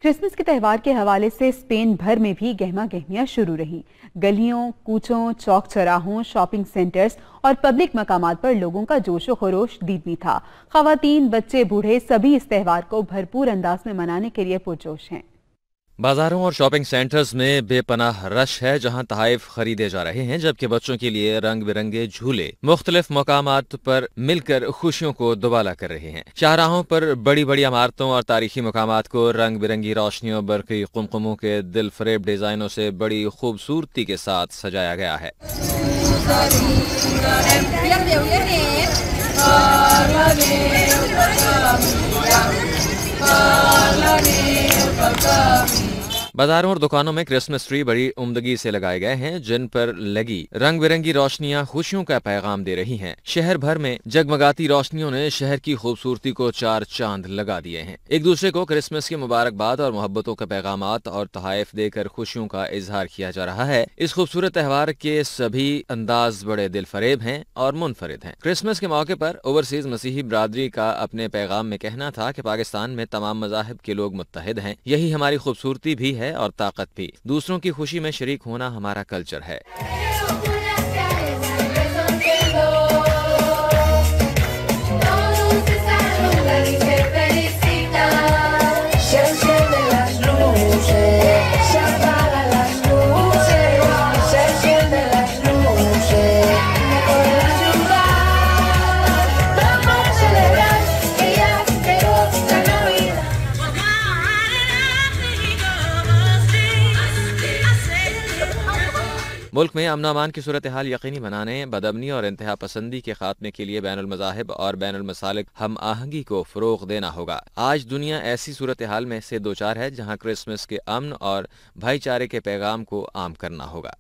Christmas के त्यौहार के हवाले से स्पेन भर में भी गहमा गहमियां शुरू रहीं। गलियों, कूचों, चौक चौराहों, शॉपिंग सेंटर्स और पब्लिक मकामात पर लोगों का जोशो खरोश दीदनी था। खवातीन, बच्चे, बूढ़े सभी इस त्यौहार को भरपूर अंदाज में मनाने के लिए पुरजोश हैं। बाजारों और शॉपिंग सेंटर्स में बेपनाह रश है, जहां तहाइफ खरीदे जा रहे हैं, जबकि बच्चों के लिए रंग बिरंगे झूले मुख्तलिफ मकामात पर मिलकर खुशियों को दुबाला कर रहे हैं। शाहराहों पर बड़ी बड़ी इमारतों और तारीखी मकामात को रंग बिरंगी रोशनियों, बरकी कुमकुमों के दिल फरेब डिजाइनों से बड़ी खूबसूरती के साथ सजाया गया है। बाजारों और दुकानों में क्रिसमस ट्री बड़ी उम्दगी से लगाए गए हैं, जिन पर लगी रंग बिरंगी रोशनियां खुशियों का पैगाम दे रही हैं। शहर भर में जगमगाती रोशनियों ने शहर की खूबसूरती को चार चांद लगा दिए हैं। एक दूसरे को क्रिसमस की मुबारकबाद और मोहब्बतों के पैगामात और तहाइफ देकर खुशियों का इजहार किया जा रहा है। इस खूबसूरत त्यौहार के सभी अंदाज बड़े दिल फरेब हैं और मुनफरिद हैं। क्रिसमस के मौके पर ओवरसीज मसीही बरादरी का अपने पैगाम में कहना था कि पाकिस्तान में तमाम मज़ाहिब के लोग मुत्तहिद हैं। यही हमारी खूबसूरती भी है और ताकत भी। दूसरों की खुशी में शरीक होना हमारा कल्चर है। मुल्क में अमन-अमान की सूरत हाल यकीनी बनाने, बदअमनी और इंतहा पसंदी के खात्मे के लिए बैनुल मज़ाहिब और बैनुल मसालिक हम आहंगी को फ़रोग़ देना होगा। आज दुनिया ऐसी सूरत हाल में से दो चार है जहाँ क्रिसमस के अमन और भाईचारे के पैगाम को आम करना होगा।